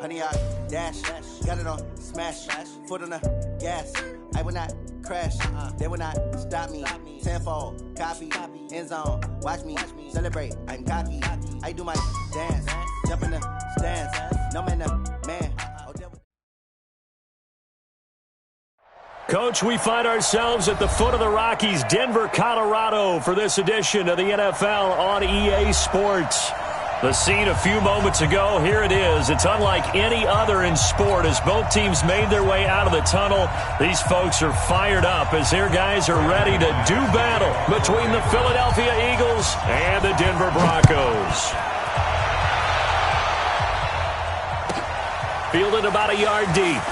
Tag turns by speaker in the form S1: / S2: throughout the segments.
S1: Honey, I dash, got it on smash, foot on the gas. I will not crash, they will not stop me. Tenfold, copy, end zone, watch me celebrate. I'm cocky, I do my dance, jump in the stands, no man, man.
S2: Coach, we find ourselves at the foot of the Rockies, Denver, Colorado, for this edition of the NFL on EA Sports. The scene a few moments ago, here it is. It's unlike any other in sport as both teams made their way out of the tunnel. These folks are fired up as their guys are ready to do battle between the Philadelphia Eagles and the Denver Broncos. Fielded about a yard deep.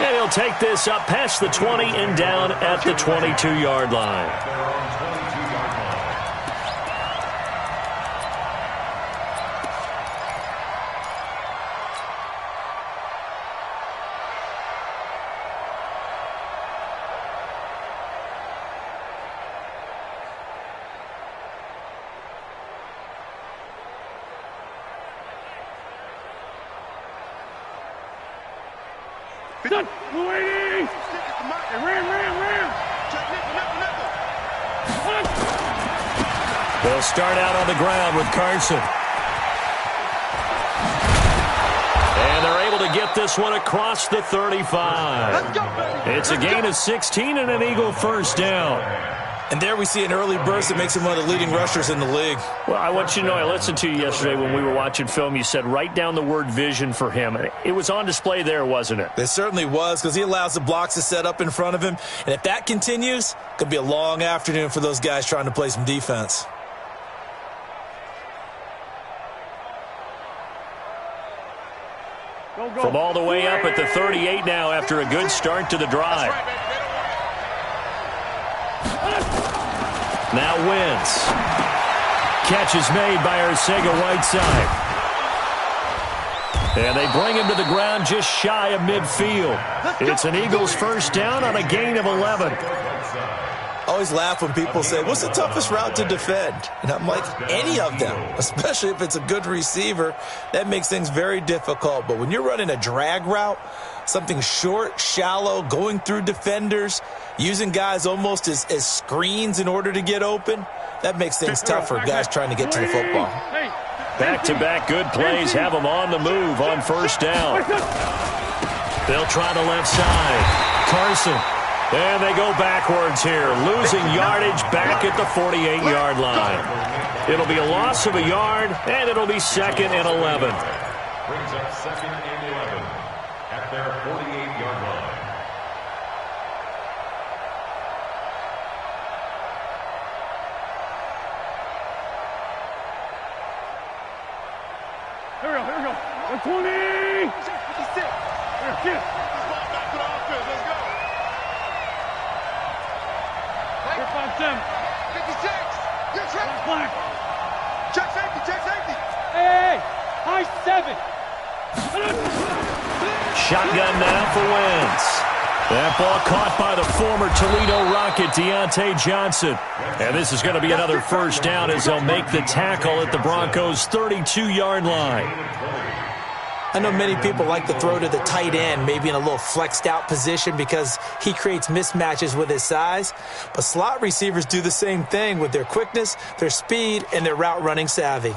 S2: And he'll take this up past the 20 and down at the 22-yard line. They'll start out on the ground with Carson. And they're able to get this one across the 35. It's a gain of 16 and an Eagle first down.
S3: And there we see an early burst that makes him one of the leading rushers in the league.
S2: Well, I want you to know, I listened to you yesterday when we were watching film. You said write down the word vision for him. It was on display there, wasn't it?
S3: It certainly was, because he allows the blocks to set up in front of him. And if that continues, it could be a long afternoon for those guys trying to play some defense.
S2: From all the way up at the 38 now after a good start to the drive. Now Wentz. Catch is made by Arcega-Whiteside. And they bring him to the ground just shy of midfield. It's an Eagles first down on a gain of 11.
S3: I always laugh when people say, what's the toughest route to defend? And I'm like, any of them, especially if it's a good receiver. That makes things very difficult. But when you're running a drag route, something short, shallow, going through defenders, using guys almost as screens in order to get open, that makes things tough for guys trying to get to the football.
S2: Back-to-back good plays have them on the move on first down. They'll try the left side. Carson. And they go backwards here, losing yardage back at the 48-yard line. It'll be a loss of a yard, and it'll be second and 11.
S4: Brings up second and 11 at their 48-yard line.
S5: Here we go. 120. 56. Here, back to the offense. Let's go. 5-7. 56. You're check. Black. Check safety. Hey. High 7.
S2: Shotgun now for Wentz. That ball caught by the former Toledo Rocket, Deontay Johnson. And this is going to be another first down as they'll make the tackle at the Broncos' 32-yard line.
S3: I know many people like to throw to the tight end, maybe in a little flexed out position because he creates mismatches with his size. But slot receivers do the same thing with their quickness, their speed, and their route running savvy.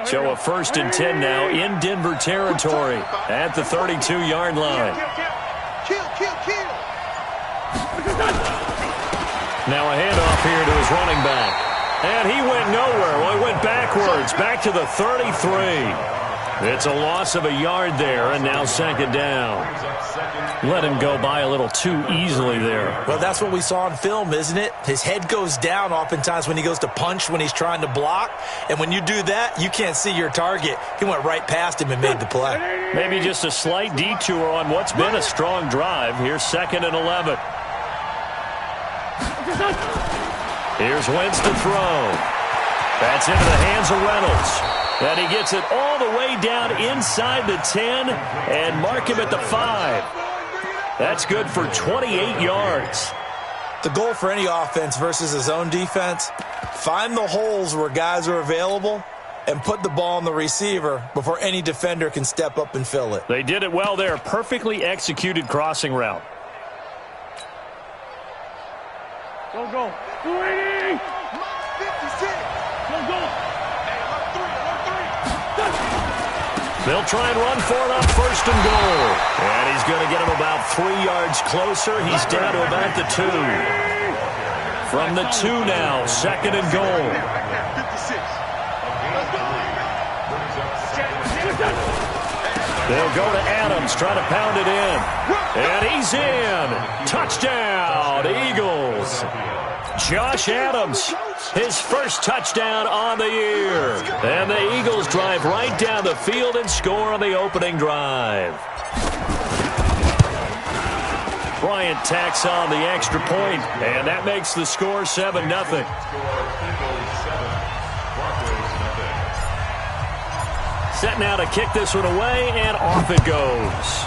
S2: So a first and 10 now in Denver territory at the 32-yard line.
S5: Kill.
S2: Now a handoff here to his running back. And he went nowhere. Well, he went backwards, back to the 33. It's a loss of a yard there, and now second down. Let him go by a little too easily there.
S3: Well, that's what we saw on film, isn't it? His head goes down oftentimes when he goes to punch, when he's trying to block. And when you do that, you can't see your target. He went right past him and made the play.
S2: Maybe just a slight detour on what's been a strong drive. Here's second and 11. Here's Wentz to throw. That's into the hands of Reynolds. And he gets it all the way down inside the 10 and mark him at the 5. That's good for 28 yards.
S3: The goal for any offense versus his own defense, find the holes where guys are available and put the ball on the receiver before any defender can step up and fill it.
S2: They did it well there. Perfectly executed crossing route.
S5: Go, go. 280. 56. Go, go.
S2: They'll try and run for it on first and goal. And he's going to get him about 3 yards closer. He's down to about the 2. From the 2 now, second and goal.
S5: 56.
S2: They'll go to Adams, try to pound it in. And he's in. Touchdown, Eagles. Josh Adams, his first touchdown on the year. And the Eagles drive right down the field and score on the opening drive. Bryant tacks on the extra point, and that makes the score 7-0. Set now to kick this one away, and off it goes.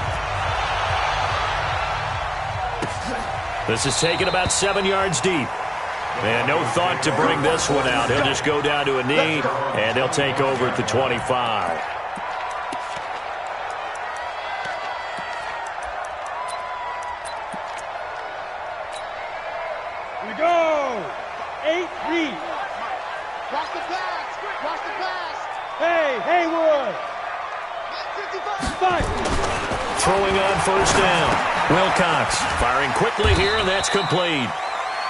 S2: This is taken about 7 yards deep. And no thought to bring this one out. He'll just go down to a knee, and he'll take over at the 25.
S5: Here we go. 8 read. Watch the pass. Watch the pass. Hey, Haywood. 55.
S2: Throwing on first down. Wilcox firing quickly here, and that's complete.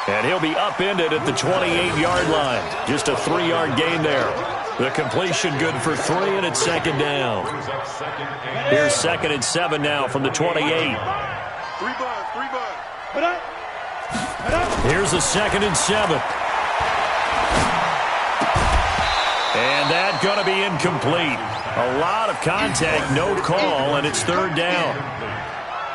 S2: And he'll be upended at the 28-yard line. Just a 3-yard gain there. The completion good for 3, and it's second down. Here's second and 7 now from the 28.
S5: 3 buds. Put up.
S2: Here's a second and 7. And that's going to be incomplete. A lot of contact, no call, and it's third down.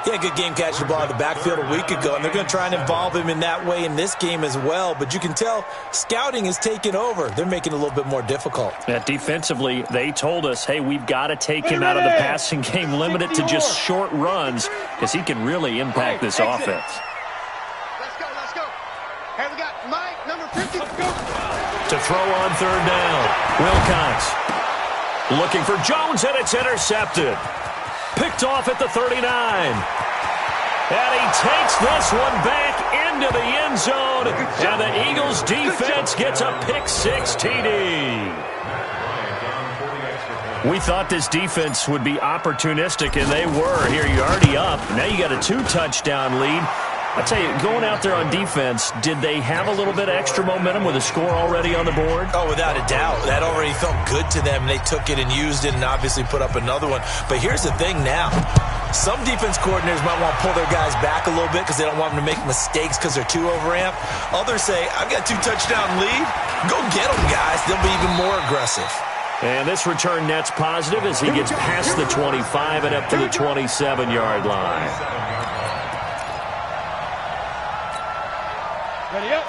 S3: Yeah, good game catching the ball in the backfield a week ago, and they're going to try and involve him in that way in this game as well. But you can tell scouting is taking over. They're making it a little bit more difficult.
S2: Yeah, defensively, they told us, hey, we've got to take him out of the passing game, limit it to just short runs, because he can really impact this offense.
S5: Let's go. Hey, we got Mike, number 50. Let's go.
S2: To throw on third down, Wilcox looking for Jones, and it's intercepted. Picked off at the 39. And he takes this one back into the end zone. And the Eagles defense gets a pick-6 TD. We thought this defense would be opportunistic, and they were. Here, you're already up. Now you got a 2-touchdown lead. I tell you, going out there on defense, did they have a little bit of extra momentum with a score already on the board?
S3: Oh, without a doubt. That already felt good to them. They took it and used it and obviously put up another one. But here's the thing now. Some defense coordinators might want to pull their guys back a little bit because they don't want them to make mistakes because they're too overamped. Others say, I've got a 2-touchdown lead. Go get them, guys. They'll be even more aggressive.
S2: And this return net's positive as he gets past the 25 and up to the 27-yard line.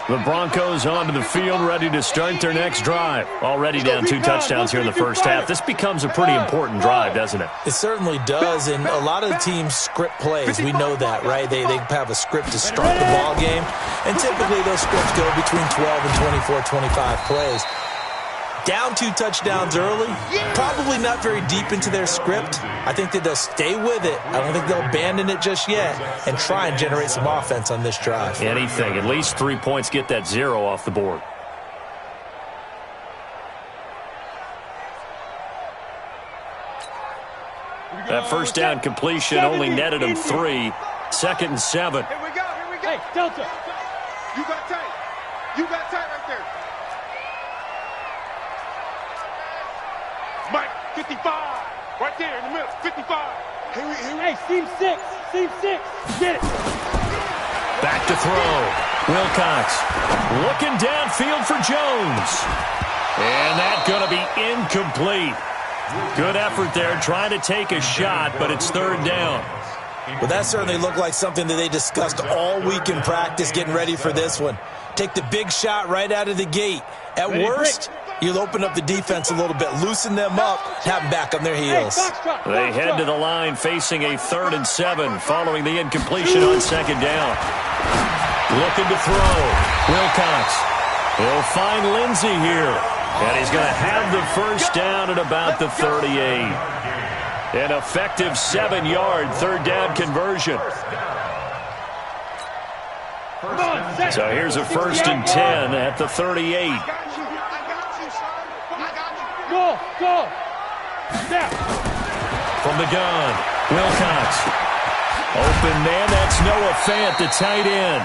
S2: The Broncos onto the field, ready to start their next drive. Already down 2 touchdowns here in the first half. This becomes a pretty important drive, doesn't it?
S3: It certainly does, and a lot of the teams script plays. We know that, right? They have a script to start the ball game, and typically those scripts go between 12 and 24, 25 plays. Down 2 touchdowns early, probably not very deep into their script. I think that they'll stay with it. I don't think they'll abandon it just yet and try and generate some offense on this drive.
S2: Anything. At least 3 points, get that 0 off the board. That first down completion only netted him 3. Second and 7.
S5: Here we go. Hey, Delta. You got tight right there. Mike, 55. Right there in the middle, 55. Hey, seam 6. Get it.
S2: Back to throw. Wilcox looking downfield for Jones. And that's going to be incomplete. Good effort there, trying to take a shot, but it's third down.
S3: Well, that certainly looked like something that they discussed all week in practice getting ready for this one. Take the big shot right out of the gate. At worst, you'll open up the defense a little bit, loosen them up, have them back on their heels.
S2: They head to the line facing a 3rd and 7 following the incompletion on second down. Looking to throw. Wilcox. He'll find Lindsey here. And he's going to have the first down at about the 38. An effective 7-yard third down conversion. So here's a 1st and 10 at the 38.
S5: Go. Step.
S2: From the gun, Wilcox. Open man, that's Noah Fant, the tight end.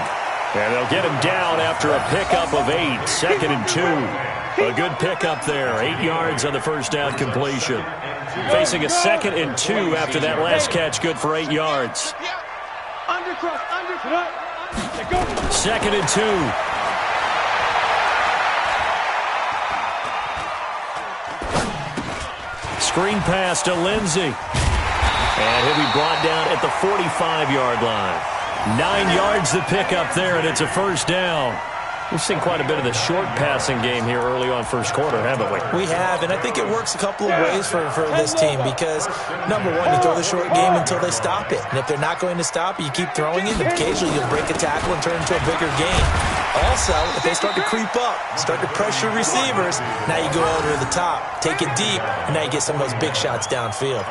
S2: And they'll get him down after a pickup of 8, 2nd and 2. A good pickup there, 8 yards on the first down completion. Facing a 2nd and 2 after that last catch, good for 8 yards. 2nd and 2. Screen pass to Lindsey. And he'll be brought down at the 45-yard line. 9 yards to pick up there, and it's a first down. We've seen quite a bit of the short passing game here early on first quarter, haven't we?
S3: We have, and I think it works a couple of ways for this team because, number one, you throw the short game until they stop it. And if they're not going to stop it, you keep throwing it, and occasionally you'll break a tackle and turn it into a bigger game. Also, if they start to creep up, start to pressure receivers, now you go over the top, take it deep, and now you get some of those big shots downfield.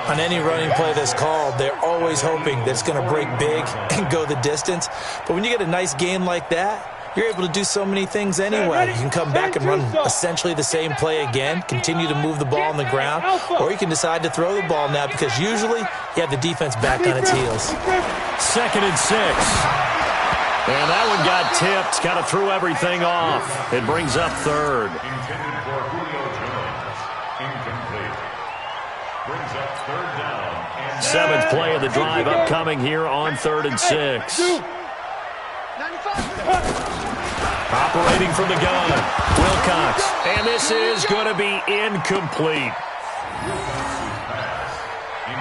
S3: On any running play that's called, they're always hoping that it's going to break big and go the distance. But when you get a nice game like that, you're able to do so many things anyway. You can come back and run essentially the same play again, continue to move the ball on the ground, or you can decide to throw the ball now because usually you have the defense back on its heels.
S2: 2nd and 6. And that one got tipped, kind of threw everything off. It brings up 3rd.
S4: Intended for Julio Jones. Incomplete. Brings up 3rd down. And
S2: 7th play of the drive upcoming here on 3rd and 6. Operating from the gun, Wilcox. And this is going to be incomplete.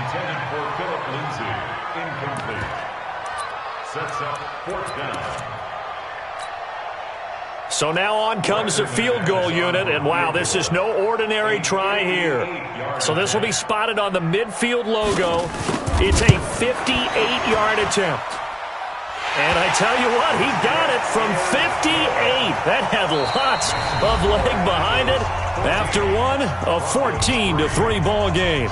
S4: intended for Philip Lindsey. Incomplete. Sets up 4th down.
S2: So now on comes the field goal unit, and wow, this is no ordinary try here. So this will be spotted on the midfield logo. It's a 58-yard attempt. And I tell you what, he got it from 58. That had lots of leg behind it after one, a 14-3 ball game.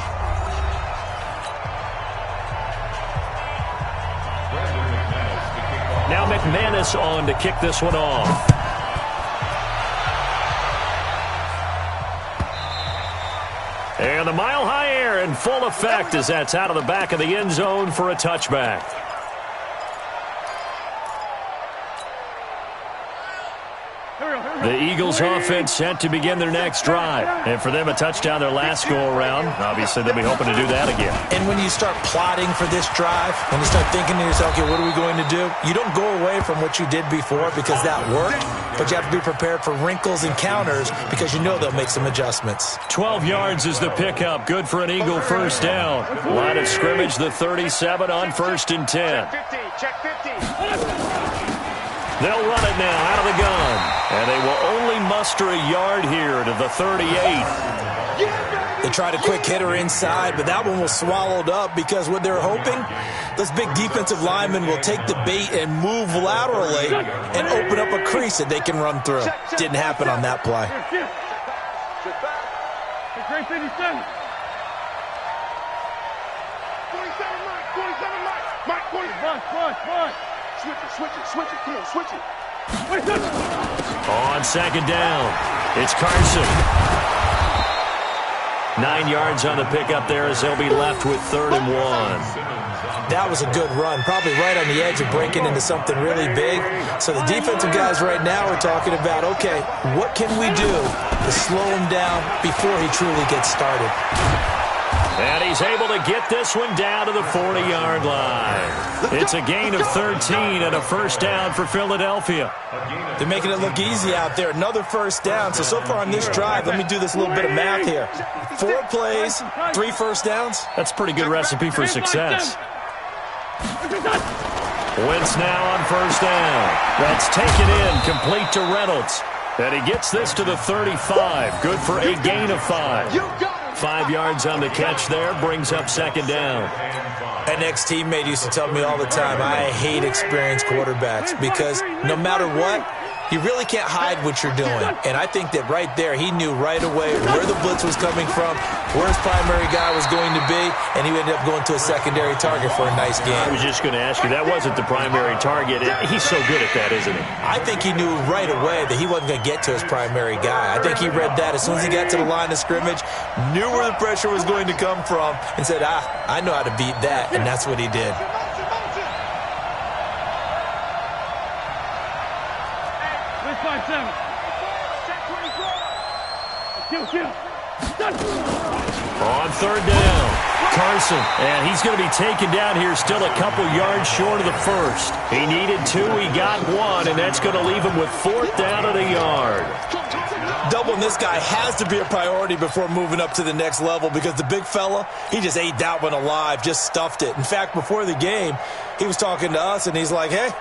S2: Now McManus on to kick this one off. And the mile-high air in full effect as that's out of the back of the end zone for a touchback. The Eagles offense set to begin their next drive. And for them, a touchdown their last go-around. Obviously, they'll be hoping to do that again.
S3: And when you start plotting for this drive, when you start thinking to yourself, okay, what are we going to do? You don't go away from what you did before because that worked, but you have to be prepared for wrinkles and counters because you know they'll make some adjustments.
S2: 12 yards is the pickup. Good for an Eagle first down. Line of scrimmage, the 37 on 1st and 10.
S5: Check 50.
S2: They'll run it now out of the gun. And they will only muster a yard here to the 38.
S3: They tried a quick hitter inside, but that one was swallowed up because what they're hoping, those big defensive linemen will take the bait and move laterally and open up a crease that they can run through. Didn't happen on that play.
S5: Great 57. 47, Mike. 47, Mike. Switch it, come on, switch it.
S2: On 2nd down, it's Carson. 9 yards on the pickup there as they'll be left with 3rd and 1.
S3: That was a good run, probably right on the edge of breaking into something really big. So the defensive guys right now are talking about, okay, what can we do to slow him down before he truly gets started?
S2: And he's able to get this one down to the 40-yard line. It's a gain of 13 and a first down for Philadelphia.
S3: They're making it look easy out there. Another first down. So far on this drive, let me do this little bit of math here. 4 plays, 3 first downs.
S2: That's a pretty good recipe for success. Wentz now on first down. That's taken in, complete to Reynolds. And he gets this to the 35. Good for a gain of 5. 5 yards on the catch there, brings up second down.
S3: An ex-teammate used to tell me all the time, I hate experienced quarterbacks because no matter what, you really can't hide what you're doing. And I think that right there, he knew right away where the blitz was coming from, where his primary guy was going to be, and he ended up going to a secondary target for a nice game.
S2: I was just going to ask you, that wasn't the primary target. He's so good at that, isn't he?
S3: I think he knew right away that he wasn't going to get to his primary guy. I think he read that as soon as he got to the line of scrimmage, knew where the pressure was going to come from, and said, I know how to beat that, and that's what he did.
S2: On third down, Carson, and he's going to be taken down here still a couple yards short of the first. He needed 2, he got 1, and that's going to leave him with 4th down at a yard.
S3: Doubling this guy has to be a priority before moving up to the next level because the big fella, he just ate that one alive, just stuffed it. In fact, before the game, he was talking to us, and he's like, hey,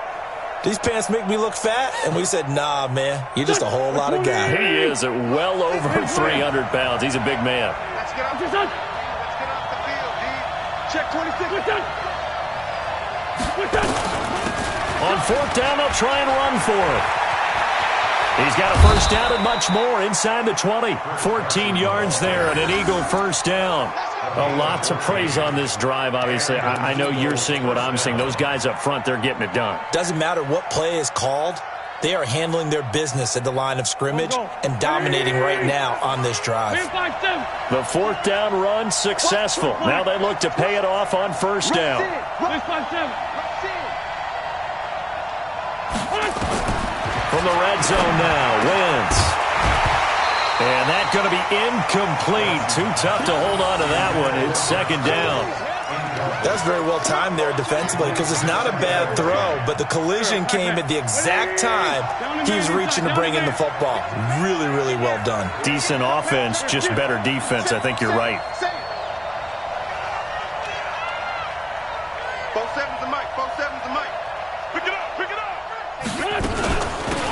S3: these pants make me look fat? And we said, nah, man, you're just a whole lot of guy.
S2: He is at well over 300 pounds. He's a big man.
S5: Let's get off the field, D. Check 26.
S2: On 4th down, they'll try and run for it. He's got a first down and much more inside the 20. 14 yards there and an Eagle first down. A lot to praise on this drive, obviously. I know you're seeing what I'm seeing. Those guys up front, they're getting it done.
S3: Doesn't matter what play is called. They are handling their business at the line of scrimmage and dominating right now on this drive.
S2: The 4th down run successful. Now they look to pay it off on first down. From the red zone now, Wentz. And that's going to be incomplete. Too tough to hold on to that one. It's second down.
S3: That's very well timed there defensively because it's not a bad throw, but the collision came at the exact time he was reaching to bring in the football. Really, really well done.
S2: Decent offense, just better defense. I think you're right.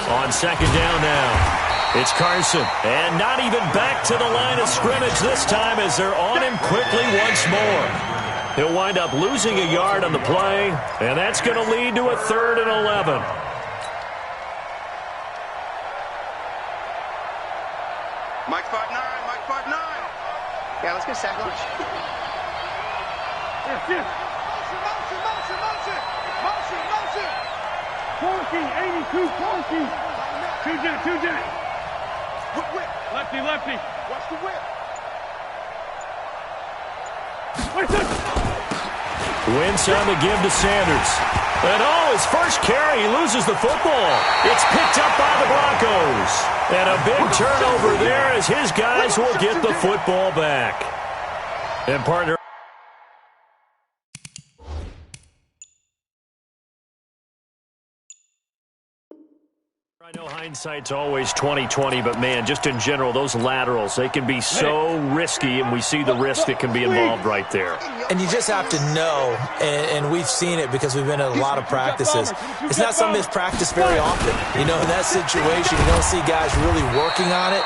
S2: On second down now. It's Carson, and not even back to the line of scrimmage this time as they're on him quickly once more. He'll wind up losing a yard on the play, and that's going to lead to a 3rd and 11.
S5: Mike 5'9", Mike 5'9". Yeah, let's get sack lunch. Motion. 82, Corky. Two jet. Whip. Lefty. Watch the whip.
S2: Wentz on the give to Sanders. And his first carry, he loses the football. It's picked up by the Broncos. And a big turnover there as his guys will get the football back. And partner. I know hindsight's always 20/20, but man, just in general, those laterals, they can be so risky, and we see the risk that can be involved right there.
S3: And you just have to know, and we've seen it because we've been at a lot of practices. It's not something that's practiced very often. You know, in that situation, you don't see guys really working on it.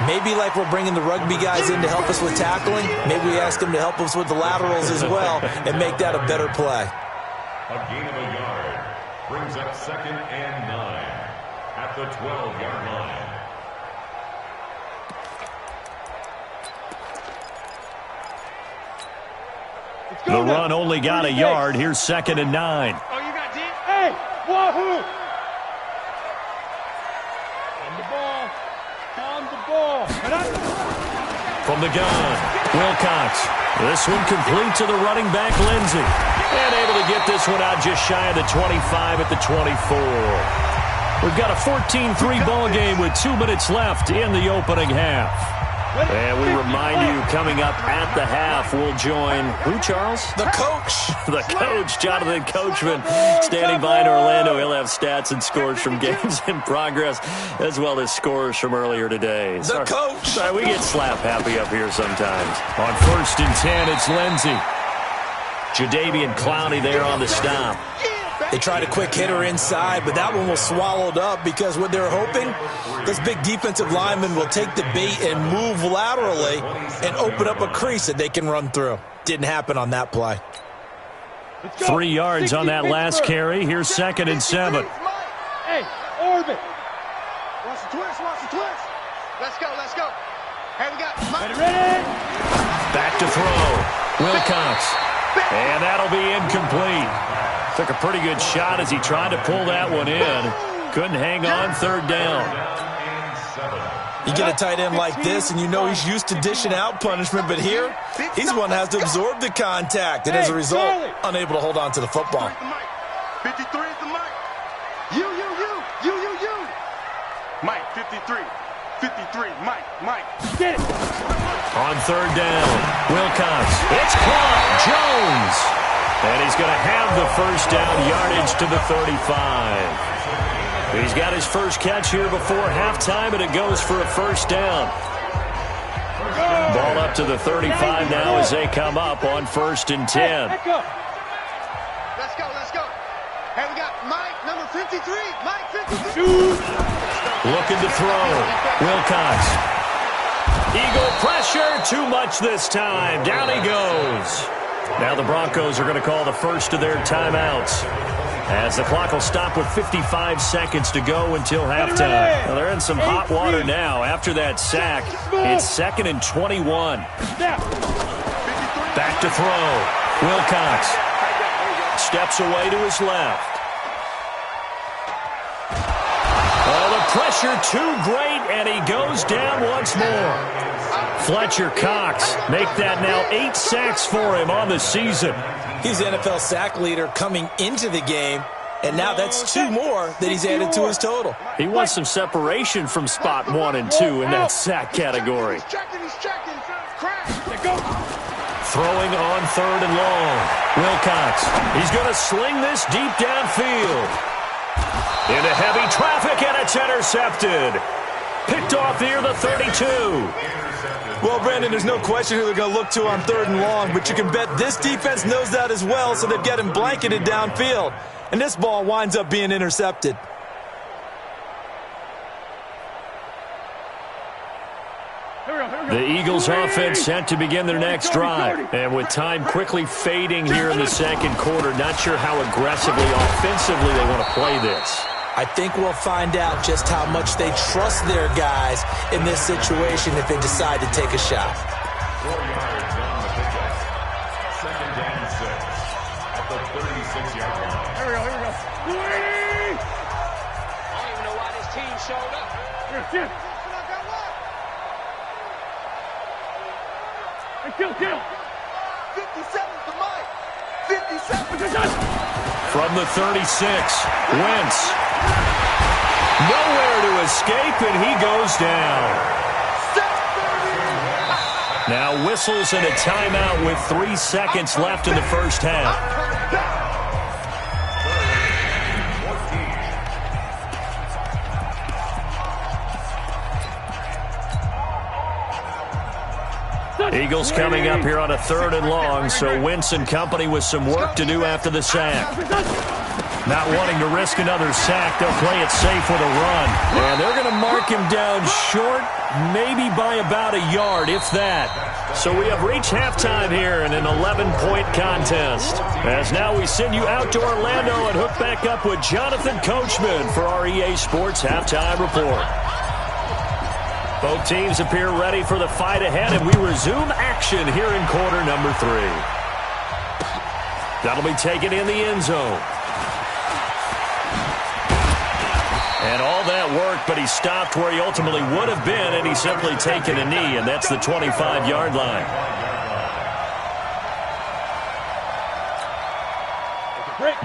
S3: Maybe like we're bringing the rugby guys in to help us with tackling, maybe we ask them to help us with the laterals as well and make that a better play.
S4: A gain of a yard brings up 2nd and 9. At the 12-yard line.
S2: The run only got a yard. Here's 2nd and 9.
S5: Oh, you got deep? Hey, wahoo! On the ball.
S2: From the gun, Wilcox. This one complete to the running back, Lindsey. And able to get this one out just shy of the 25 at the 24. We've got a 14-3 ball game with 2 minutes left in the opening half. And we remind you, coming up at the half, we'll join who, Charles?
S3: The coach.
S2: The coach, Jonathan Coachman, standing by in Orlando. He'll have stats and scores from games in progress, as well as scores from earlier today.
S3: The coach.
S2: Sorry, we get slap happy up here sometimes. On 1st and 10, it's Lindsey. Jadeveon Clowney there on the stop.
S3: They tried a quick hitter inside, but that one was swallowed up because what they're hoping, this big defensive lineman will take the bait and move laterally and open up a crease that they can run through. Didn't happen on that play.
S2: 3 yards on that last carry. Here's 2nd and 7.
S5: Hey, orbit.
S6: Watch the twist, watch the twist. Let's go, let's go. Hey, we got
S5: Ready?
S2: Back to throw. Wilcox. And that'll be incomplete. Took a pretty good shot as he tried to pull that one in. Couldn't hang on 3rd down.
S3: You get a tight end like this, and you know he's used to dishing out punishment, but here, he's one that has to absorb the contact, and as a result, unable to hold on to the football.
S6: 53 is the mic. You. Mike, 53. 53, Mike.
S5: Get it.
S2: On 3rd down, Wilcox. It's caught. Jones. And he's going to have the 1st down, yardage to the 35. He's got his first catch here before halftime, and it goes for a 1st down. Ball up to the 35 now as they come up on 1st and 10.
S6: Let's go. Hey, we got Mike, number 53. Mike, 53.
S2: Looking to throw. Wilcox. Eagle pressure. Too much this time. Down he goes. Now the Broncos are going to call the first of their timeouts, as the clock will stop with 55 seconds to go until halftime. Well, they're in some hot water now after that sack. It's 2nd and 21. Back to throw. Wilcox steps away to his left. Oh, the pressure too great, and he goes down once more. Fletcher Cox make that now 8 sacks for him on the season.
S3: He's the NFL sack leader coming into the game, and now that's 2 more that he's added to his total.
S2: He wants some separation from spot 1 and 2 in that sack category.
S6: He's checking. Crash.
S2: Throwing on 3rd and long. Wilcox. He's going to sling this deep downfield. Into heavy traffic, and it's intercepted. Picked off near the 32.
S3: Well, Brandon, there's no question who they're going to look to on 3rd and long, but you can bet this defense knows that as well, so they've got him blanketed downfield. And this ball winds up being intercepted.
S2: The Eagles offense set to begin their next drive. And with time quickly fading here in the 2nd quarter, not sure how aggressively, offensively they want to play this.
S3: I think we'll find out just how much they trust their guys in this situation if they decide to take a shot.
S4: 4 yards on the pickup. 2nd and 6 at the 36-yard line.
S5: Here we go.
S7: I don't even know why this team showed up.
S5: Here. Kill.
S6: 57 to Mike. 57.
S2: From the 36, Wentz. Nowhere to escape, and he goes down. Now whistles and a timeout with 3 seconds left in the first half. Eagles coming up here on a 3rd and long, so Wentz and company with some work to do after the sack. Not wanting to risk another sack, they'll play it safe with a run. And they're going to mark him down short, maybe by about a yard, if that. So we have reached halftime here in an 11-point contest. As now we send you out to Orlando and hook back up with Jonathan Coachman for our EA Sports Halftime Report. Both teams appear ready for the fight ahead, and we resume action here in quarter number 3. That'll be taken in the end zone. And all that work, but he stopped where he ultimately would have been, and he's simply taken a knee, and that's the 25-yard line.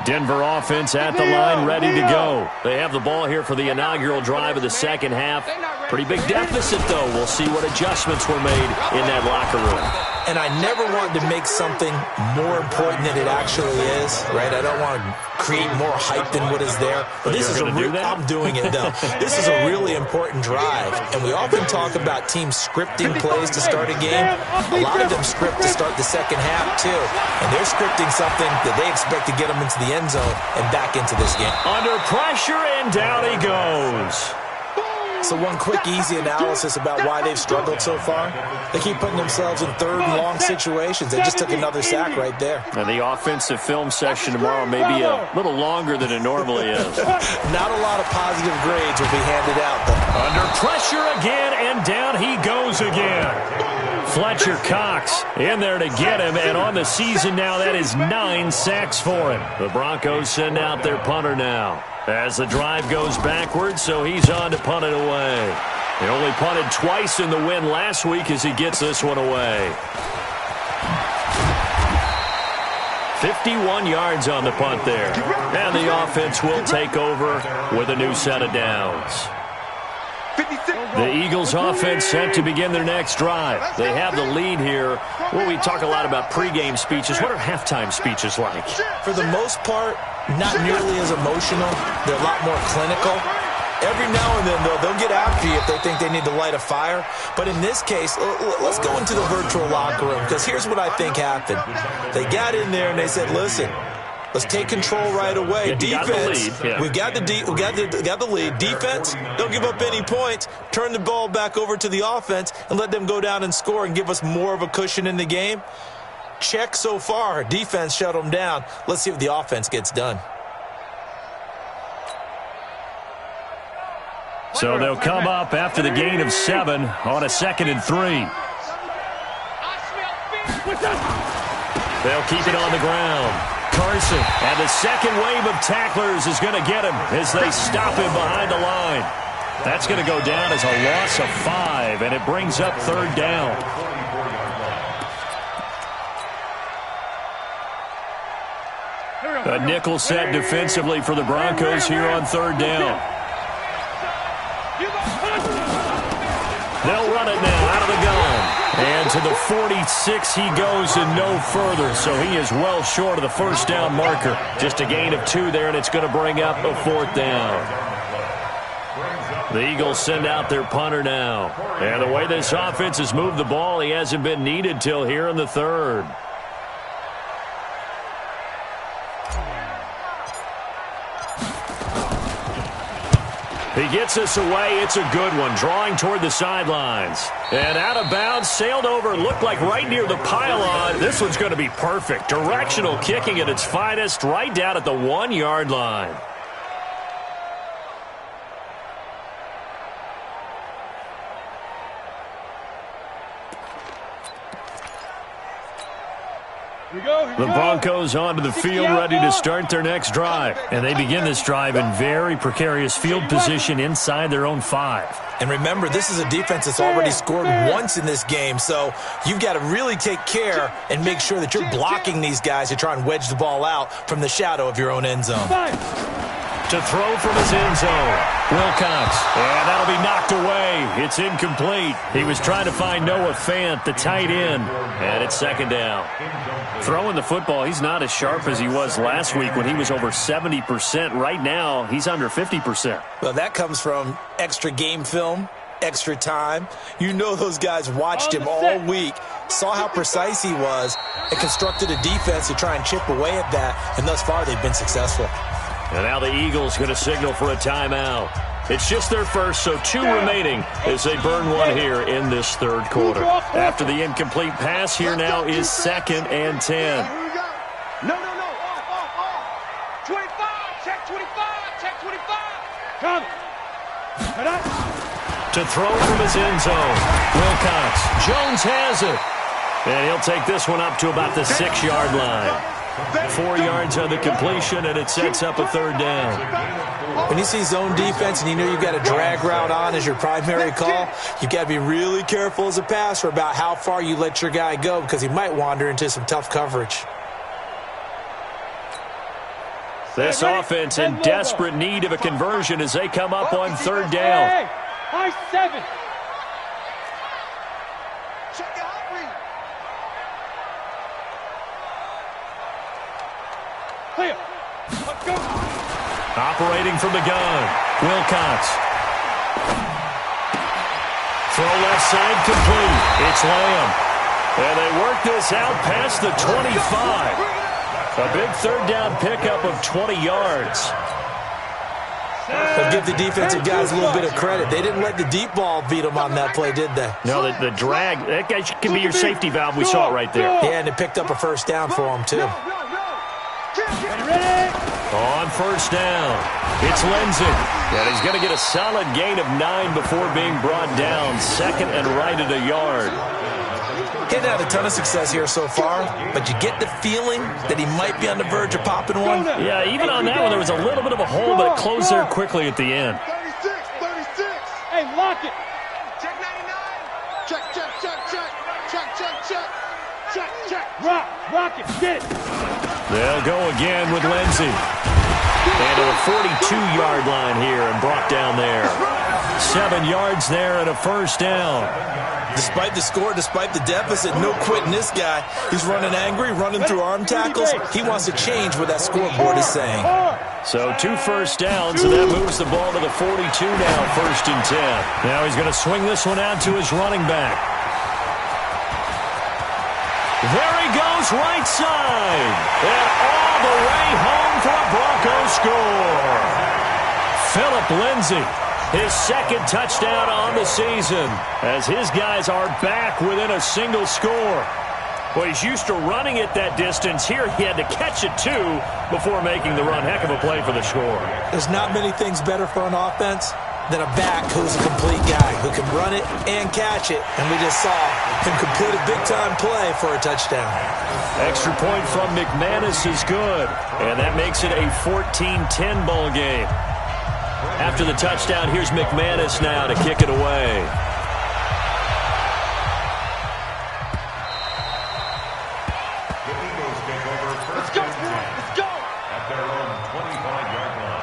S2: Denver offense at the line, ready to go. They have the ball here for the inaugural drive of the second half. Pretty big deficit, though. We'll see what adjustments were made in that locker room.
S3: And I never wanted to make something more important than it actually is, right? I don't want to create more hype than what is there. But this is I'm doing it, though. This is a really important drive. And we often talk about teams scripting plays to start a game. A lot of them script to start the second half, too. And they're scripting something that they expect to get them in into the end zone and back into this game.
S2: Under pressure, and down he goes.
S3: So one quick, easy analysis about why they've struggled so far. They keep putting themselves in third and long situations. They just took another sack right there.
S2: And the offensive film session tomorrow may be a little longer than it normally is.
S3: Not a lot of positive grades will be handed out, though.
S2: Under pressure again, and down he goes again. Fletcher Cox in there to get him, and on the season now, that is 9 sacks for him. The Broncos send out their punter now as the drive goes backwards, so he's on to punt it away. He only punted twice in the win last week as he gets this one away. 51 yards on the punt there. And the offense will take over with a new set of downs. The Eagles offense set to begin their next drive. They have the lead here. Well, we talk a lot about pregame speeches. What are halftime speeches like?
S3: For the most part, not nearly as emotional. They're a lot more clinical. Every now and then, though, they'll get after you if they think they need to light a fire. But in this case, let's go into the virtual locker room, because here's what I think happened. They got in there and they said, listen, let's take control right away. Defense, we got the lead. Defense, don't give up any points. Turn the ball back over to the offense and let them go down and score and give us more of a cushion in the game. Check so far. Defense shut them down. Let's see what the offense gets done.
S2: So they'll come up after the gain of 7 on a 2nd and 3. They'll keep it on the ground. Carson, and the second wave of tacklers is going to get him as they stop him behind the line. That's going to go down as a loss of 5, and it brings up 3rd down. A nickel set defensively for the Broncos here on 3rd down. They'll run it now out of the gun. And to the 46 he goes and no further. So he is well short of the 1st down marker. Just a gain of 2 there, and it's going to bring up a 4th down. The Eagles send out their punter now. And the way this offense has moved the ball, he hasn't been needed till here in the 3rd. He gets us away. It's a good one. Drawing toward the sidelines. And out of bounds, sailed over, looked like right near the pylon. This one's going to be perfect. Directional kicking at its finest, right down at the 1-yard line. The Broncos onto the field, ready to start their next drive. And they begin this drive in very precarious field position inside their own 5.
S3: And remember, this is a defense that's already scored once in this game, so you've got to really take care and make sure that you're blocking these guys to try and wedge the ball out from the shadow of your own end zone.
S2: To throw from his end zone, Wilcox, and that'll be knocked away. It's incomplete. He was trying to find Noah Fant, the tight end, and it's 2nd down. Throwing the football, he's not as sharp as he was last week when he was over 70%. Right now, he's under 50%.
S3: Well, that comes from extra game film, extra time. You know those guys watched him all week, saw how precise he was, and constructed a defense to try and chip away at that, and thus far they've been successful.
S2: And now the Eagles going to signal for a timeout. It's just their first, so 2 remaining as they burn one here in this 3rd quarter. After the incomplete pass, here now is 2nd and 10.
S6: No. Off. 25. Check 25. Check 25.
S5: Come.
S2: To throw from his end zone, Wilcox. Jones has it. And he'll take this one up to about the 6-yard line. 4 yards on the completion, and it sets up a 3rd down.
S3: When you see zone defense and you know you've got a drag route on as your primary call, you've got to be really careful as a passer about how far you let your guy go, because he might wander into some tough coverage.
S2: This offense in desperate need of a conversion as they come up on 3rd down.
S5: High 7. Clear. Let's go.
S2: Operating from the gun, Wilcox. Throw left side complete. It's Lamb. And they work this out past the 25. A big third down pickup of 20 yards.
S3: But give the defensive guys a little bit of credit. They didn't let the deep ball beat them on that play, did they?
S2: No, the drag, that guy can be your safety valve. We saw it right there.
S3: Yeah, and it picked up a first down for them, too.
S2: On first down, it's Lindsey. And he's going to get a solid gain of 9 before being brought down. Second and right at a yard.
S3: He hasn't had a ton of success here so far, but you get the feeling that he might be on the verge of popping one.
S2: Yeah, even on that one, there was a little bit of a hole, but it closed there quickly at the end.
S6: 36.
S5: Hey, lock it.
S6: Check 99. Check.
S5: Rock it. Get it.
S2: They'll go again with Lindsey. And to the 42-yard line here and brought down there. 7 yards there and a first down.
S3: Despite the score, despite the deficit, no quitting this guy. He's running angry, running through arm tackles. He wants to change what that scoreboard is saying.
S2: So 2 first downs, and that moves the ball to the 42 now, first and 10. Now he's going to swing this one out to his running back. There he goes, right side. And all the way home for a Broncos score. Phillip Lindsay, his second touchdown on the season, as his guys are back within a single score. Well, he's used to running it that distance. Here he had to catch it, too, before making the run. Heck of a play for the score.
S3: There's not many things better for an offense than a back who's a complete guy, who can run it and catch it. And we just saw him complete a big-time play for a touchdown.
S2: Extra point from McManus is good, and that makes it a 14-10 ball game. After the touchdown, here's McManus now to kick it away.
S4: The Eagles take over first and 10 at their own 25-yard line.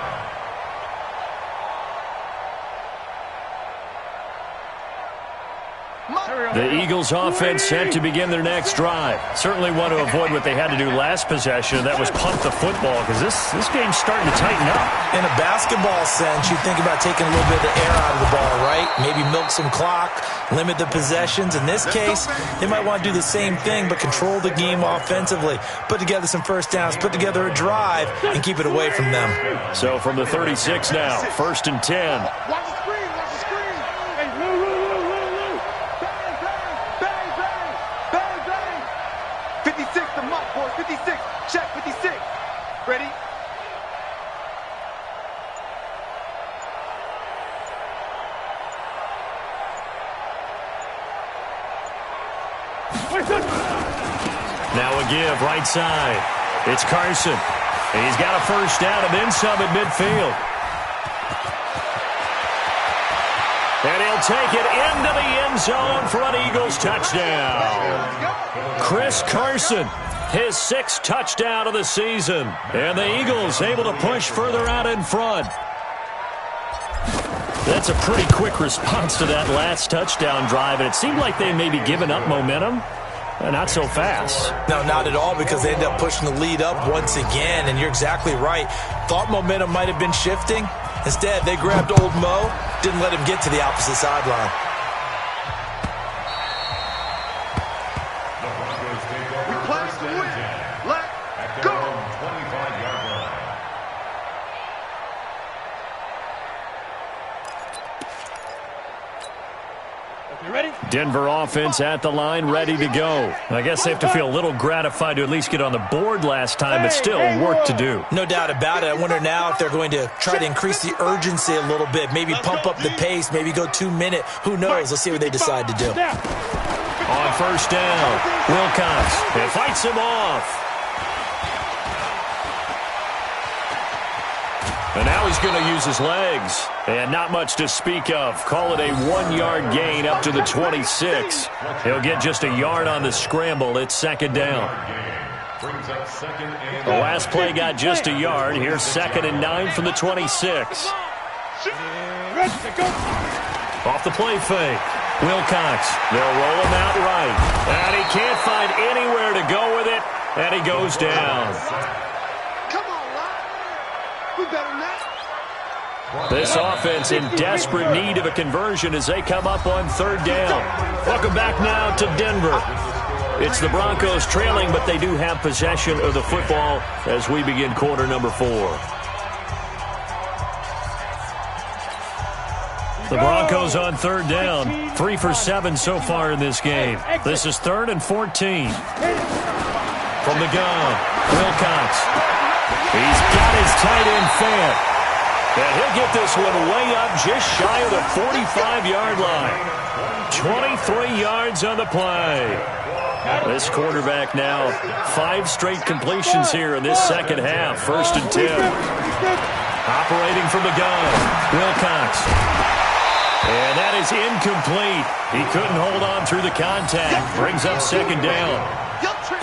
S2: The Eagles offense set to begin their next drive. Certainly want to avoid what they had to do last possession. That was punt the football, because this game's starting to tighten up.
S3: In a basketball sense, you think about taking a little bit of the air out of the ball, right? Maybe milk some clock, limit the possessions. In this case, they might want to do the same thing, but control the game offensively. Put together some first downs, put together a drive, and keep it away from them.
S2: So from the 36 now, first and 10.
S6: Watch the screen.
S5: Hey, Lou.
S6: Bang. 56, the mark, boy. 56. Check 56. Ready?
S2: Now a give, right side. It's Carson. He's got a first down and then some at midfield. And he'll take it into the end zone for an Eagles touchdown. Chris Carson, his 6th touchdown of the season. And the Eagles able to push further out in front. That's a pretty quick response to that last touchdown drive, and it seemed like they may be giving up momentum. Not so fast.
S3: No, not at all, because they ended up pushing the lead up once again, and you're exactly right. Thought momentum might have been shifting. Instead, they grabbed old Mo, didn't let him get to the opposite sideline.
S4: The Broncos take over first and 10 at their own 25-yard line.
S5: You ready?
S2: Denver offense at the line, ready to go. I guess they have to feel a little gratified to at least get on the board last time, but still work to do.
S3: No doubt about it. I wonder now if they're going to try to increase the urgency a little bit, maybe pump up the pace, maybe go 2 minute. Who knows? Let's see what they decide to do.
S2: On first down, Wilcox, and fights him off. And now he's going to use his legs. And not much to speak of. Call it a 1-yard gain up to the 26. He'll get just a yard on the scramble. It's second down. The last play got just a yard. Here's 2nd and 9 from the 26. Off the play fake. Wilcox. They'll roll him out right. And he can't find anywhere to go with it. And he goes down.
S6: Come on, Lon. We better than that.
S2: This offense in desperate need of a conversion as they come up on 3rd down. Welcome back now to Denver. It's the Broncos trailing, but they do have possession of the football as we begin quarter number 4. The Broncos on third down, 3 for 7 so far in this game. This is 3rd and 14. From the gun, Wilcox. He's got his tight end Fant. And he'll get this one way up just shy of the 45-yard line. 23 yards on the play. This quarterback now 5 straight completions here in this second half. 1st and 10. Operating from the gun, Wilcox. And that is incomplete. He couldn't hold on through the contact. Brings up 2nd down.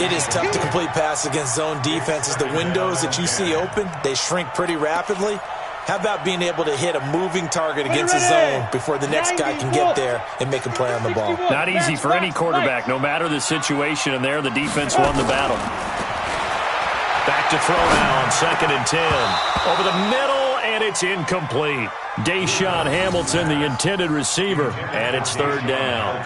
S3: It is tough to complete passes against zone defenses. The windows that you see open, they shrink pretty rapidly. How about being able to hit a moving target against a zone before the next guy can get there and make a play on the ball?
S2: Not easy for any quarterback, no matter the situation, and there the defense won the battle. Back to throw now on 2nd and 10. Over the middle, and it's incomplete. Deshaun Hamilton, the intended receiver, and it's 3rd down.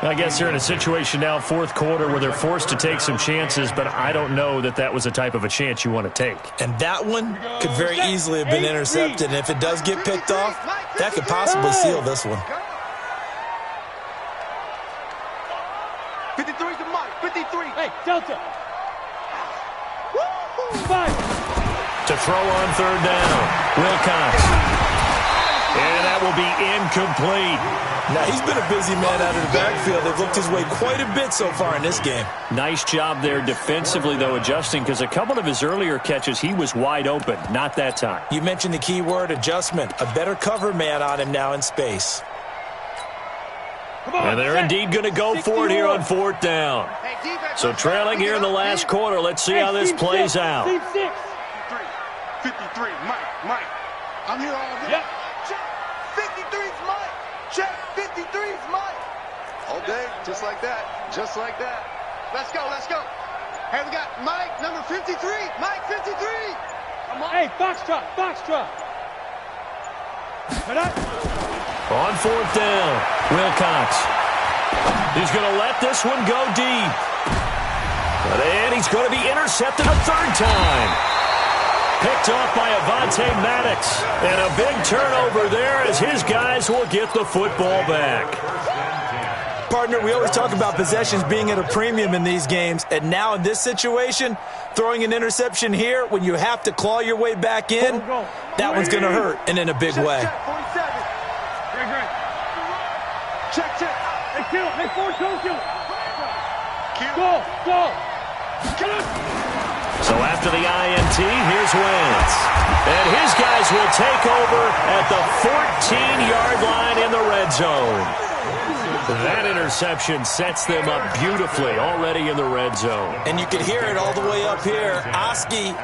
S2: I guess they're in a situation now, 4th quarter, where they're forced to take some chances, but I don't know that that was the type of a chance you want to take.
S3: And that one could very easily have been intercepted, and if it does get picked off, that could possibly seal this one.
S6: 53 to Mike, 53.
S5: Hey, Delta. 5.
S2: To throw on 3rd down, Wilcox. And that will be incomplete.
S3: Now, he's been a busy man out of the backfield. They've looked his way quite a bit so far in this game.
S2: Nice job there defensively, though, adjusting, because a couple of his earlier catches, he was wide open. Not that time.
S3: You mentioned the key word, adjustment. A better cover man on him now in space.
S2: And they're indeed going to go for it here on 4th down. So trailing here in the last quarter. Let's see how this plays out.
S6: 53, Mike. I'm here all day.
S5: Yep.
S6: Check, 53's Mike. Check, 53's Mike. All day, just like that. Just like that. Let's go. Hey, we got Mike, number 53. Mike, 53. Come on.
S5: Hey, Foxtrot.
S2: On 4th down, Wilcox. He's going to let this one go deep. And he's going to be intercepted a 3rd time. Picked off by Avonte Maddox. And a big turnover there as his guys will get the football back.
S3: Partner, we always talk about possessions being at a premium in these games. And now in this situation, throwing an interception here when you have to claw your way back in, that one's going to hurt, and in a big way.
S6: Check.
S5: Hey, kill. Hey, force, don't kill. Go. Get up.
S2: So after the INT, here's Wentz. And his guys will take over at the 14-yard line in the red zone. That interception sets them up beautifully already in the red zone.
S3: And you can hear it all the way up here. Oski,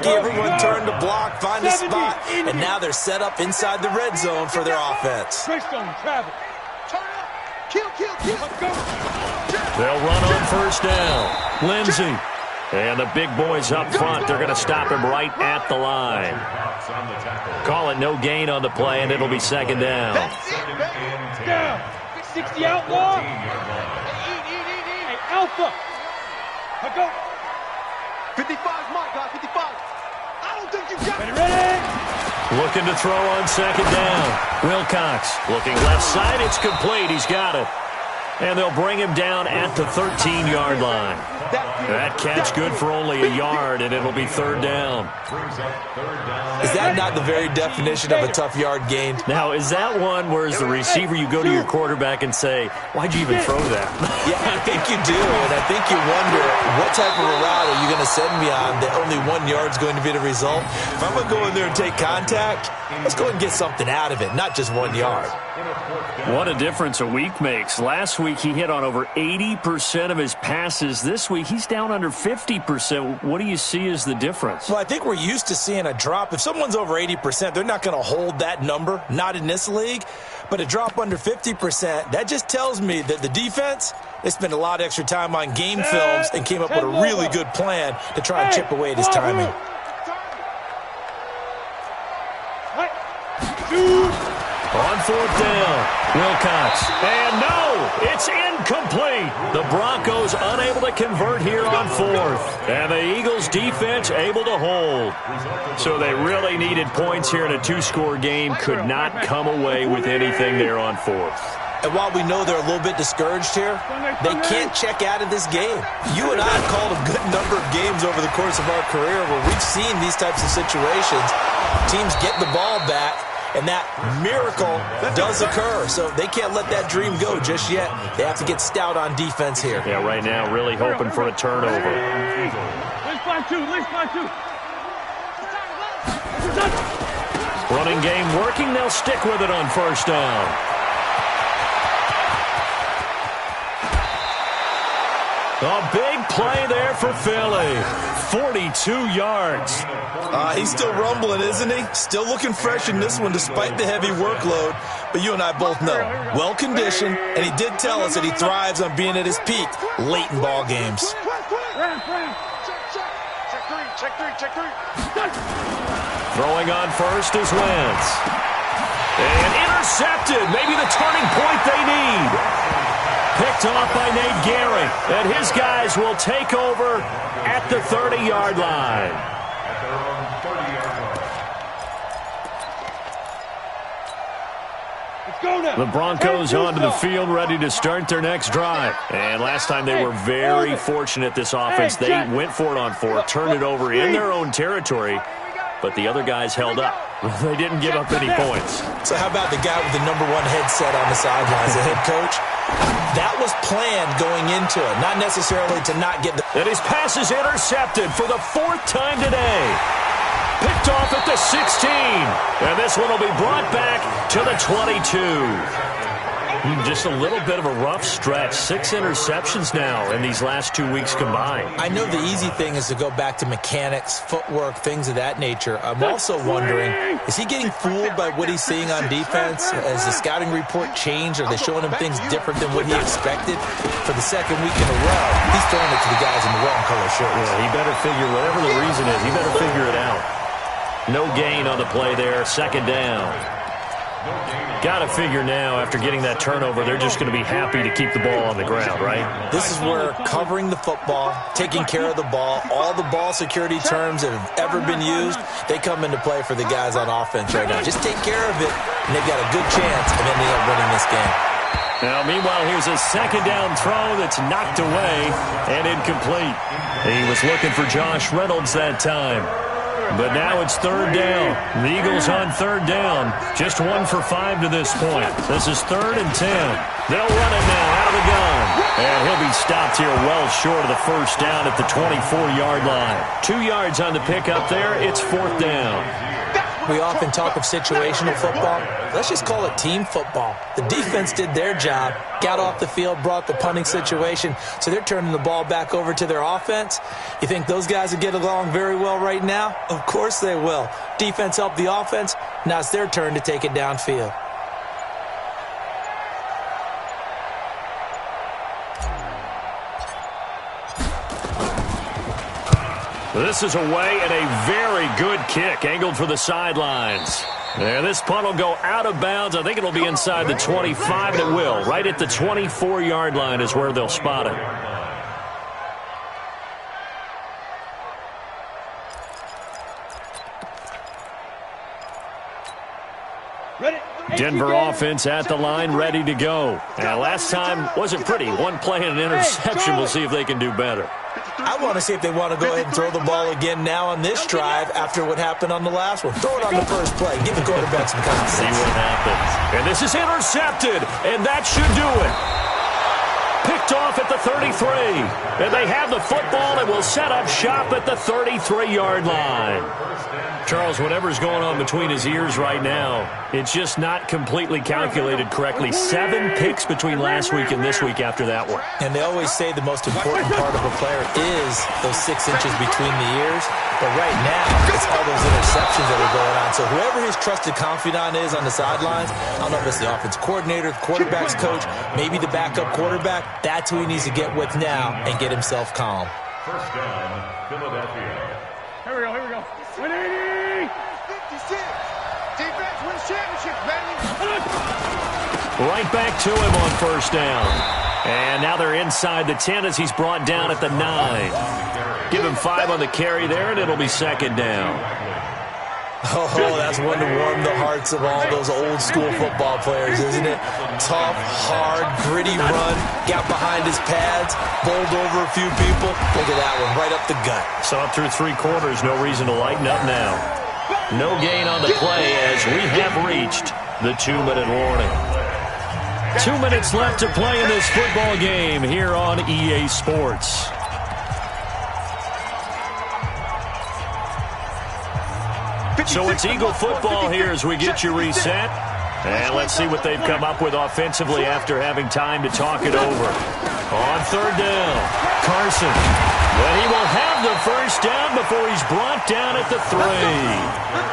S3: everyone turned to block, find a spot, and now they're set up inside the red zone for their offense.
S5: Treystone, Travis.
S6: Turn up. Kill.
S5: Let's go.
S2: They'll run on 1st down. Lindsey. And the big boys up front, they're going to stop him right at the line. Call it no gain on the play, and it'll be 2nd down.
S5: Down. 60 outlaw. Hey, Alpha. Let's go.
S6: 55's Mike, guys, 55. I don't think you got it.
S5: Ready?
S2: Looking to throw on 2nd down. Wilcox looking left side. It's complete. He's got it. And they'll bring him down at the 13-yard line. That catch good for only a yard, and it'll be 3rd down.
S3: Is that not the very definition of a tough yard gain?
S2: Now, is that one where as the receiver you go to your quarterback and say, why'd you even throw that?
S3: Yeah, I think you do, and I think you wonder what type of a route are you going to send me on that only 1 yard's going to be the result? If I'm going to go in there and take contact, let's go and get something out of it, not just 1 yard.
S2: What a difference a week makes. Last week he hit on over 80% of his passes. This week he's down under 50%. What do you see as the difference?
S3: Well, I think we're used to seeing a drop. If someone's over 80%, they're not going to hold that number, not in this league. But a drop under 50%, that just tells me that the defense, they spent a lot of extra time on game films and came up with a really good plan to try and chip away at his timing.
S2: On 4th down, Wilcox. And no, it's incomplete. The Broncos unable to convert here on 4th. And the Eagles defense able to hold. So they really needed points here in a 2-score game. Could not come away with anything there on 4th.
S3: And while we know they're a little bit discouraged here, they can't check out of this game. You and I have called a good number of games over the course of our career where we've seen these types of situations. Teams get the ball back, and that miracle does occur. So they can't let that dream go just yet. They have to get stout on defense here.
S2: Yeah, right now really hoping for a turnover. Running game working. They'll stick with it on 1st down. A big play there for Philly. 42 yards.
S3: He's still rumbling, isn't he? Still looking fresh in this one despite the heavy workload. But you and I both know, well-conditioned, and he did tell us that he thrives on being at his peak late in ball games.
S6: Check three.
S2: Throwing on 1st is Wentz. And intercepted. Maybe the turning point they need. Picked off by Nate Gehring. And his guys will take over at the 30-yard line.
S4: At their own 30-yard line.
S2: The Broncos onto the field, ready to start their next drive. And last time they were very fortunate, this offense. They went for it on 4th, turned it over in their own territory, but the other guys held up. They didn't give up any points.
S3: So how about the guy with the #1 headset on the sidelines, the head coach? That was planned going into it, not necessarily to not get the...
S2: And his pass is intercepted for the 4th time today. Picked off at the 16. And this one will be brought back to the 22. Just a little bit of a rough stretch. 6 interceptions now in these last 2 weeks combined.
S3: I know the easy thing is to go back to mechanics, footwork, things of that nature. I'm also wondering, is he getting fooled by what he's seeing on defense? Has the scouting report changed? Are they showing him things different than what he expected? For the 2nd week in a row, he's throwing it to the guys in the wrong color shirts.
S2: Yeah, he better figure, whatever the reason is, he better figure it out. No gain on the play there. 2nd down. Got to figure now, after getting that turnover, they're just going to be happy to keep the ball on the ground, right?
S3: This is where covering the football, taking care of the ball, all the ball security terms that have ever been used, they come into play for the guys on offense right now. Just take care of it, and they've got a good chance of ending up winning this game.
S2: Now, meanwhile, here's a 2nd down throw that's knocked away and incomplete. He was looking for Josh Reynolds that time. But now it's 3rd down. The Eagles on 3rd down. Just 1 for 5 to this point. This is 3rd and 10. They'll run it now out of the gun. And he'll be stopped here well short of the 1st down at the 24-yard line. 2 yards on the pickup there. It's 4th down.
S3: We often talk of situational football. Let's just call it team football. The defense did their job, got off the field, brought the punting situation, so they're turning the ball back over to their offense. You think those guys will get along very well right now? Of course they will. Defense helped the offense. Now it's their turn to take it downfield.
S2: This is away and a very good kick, angled for the sidelines. And this punt will go out of bounds. I think it'll be inside the 25, and it will. Right at the 24-yard line is where they'll spot it. Denver offense at the line, ready to go. And last time wasn't pretty. One play and an interception. We'll see if they can do better.
S3: I want to see if they want to go ahead and throw the ball again now on this drive after what happened on the last one. Throw it on the first play. Give the quarterback some confidence.
S2: See what happens. And this is intercepted, and that should do it. Picked off at the 33. And they have the football and will set up shop at the 33-yard line. Charles, whatever's going on between his ears right now, it's just not completely calculated correctly. 7 picks between last week and this week after that one.
S3: And they always say the most important part of a player is those 6 inches between the ears. But right now, it's all those interceptions that are going on. So whoever his trusted confidant is on the sidelines, I don't know if it's the offense coordinator, the quarterback's coach, maybe the backup quarterback, that's who he needs to get with now and get himself calm.
S4: First down, Philadelphia.
S5: Here we go. 180.
S6: 56. Defense wins championships, baby.
S2: Right back to him on first down. And now they're inside the 10 as he's brought down at the 9. Give him 5 on the carry there, and it'll be second down.
S3: Oh, that's one to warm the hearts of all those old-school football players, isn't it? Tough, hard, gritty run, got behind his pads, bowled over a few people. Look at that one, right up the gut.
S2: So up through 3 quarters, no reason to lighten up now. No gain on the play as we have reached the 2-minute warning. 2 minutes left to play in this football game here on EA Sports. So it's Eagle football here as we get you reset. And let's see what they've come up with offensively after having time to talk it over. On third down, Carson. But he will have the first down before he's brought down at the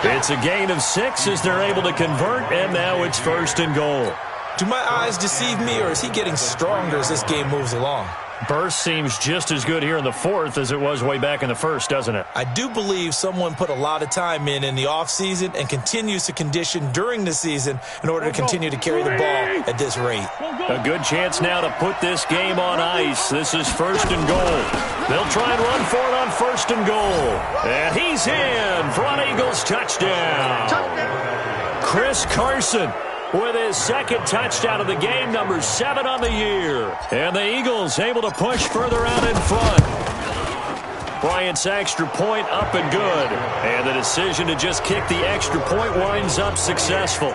S2: 3. It's a gain of 6 as they're able to convert, and now it's first and goal.
S3: Do my eyes deceive me, or is he getting stronger as this game moves along?
S2: Burst seems just as good here in the 4th as it was way back in the 1st, doesn't it?
S3: I do believe someone put a lot of time in the offseason and continues to condition during the season in order to continue to carry the ball at this rate.
S2: A good chance now to put this game on ice. This is first and goal. They'll try and run for it on first and goal. And he's in for an Eagles touchdown. Chris Carson with his second touchdown of the game, number 7 on the year. And the Eagles able to push further out in front. Bryant's extra point up and good. And the decision to just kick the extra point winds up successful.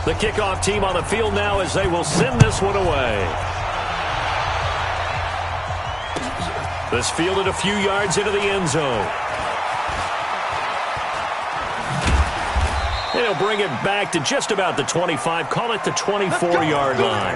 S2: The kickoff team on the field now as they will send this one away. This fielded a few yards into the end zone. And he'll bring it back to just about the 25. Call it the 24-yard line.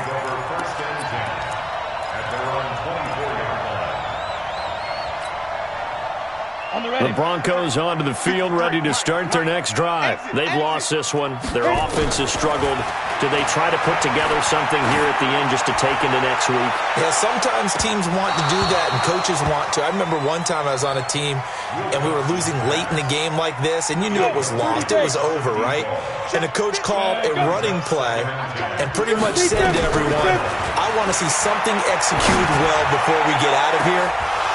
S2: The Broncos onto the field, ready to start their next drive. They've lost this one. Their offense has struggled. Do they try to put together something here at the end just to take into next week?
S3: Yeah, sometimes teams want to do that and coaches want to. I remember one time I was on a team and we were losing late in the game like this, and you knew it was lost. It was over, right? And the coach called a running play and pretty much said to everyone, I want to see something executed well before we get out of here.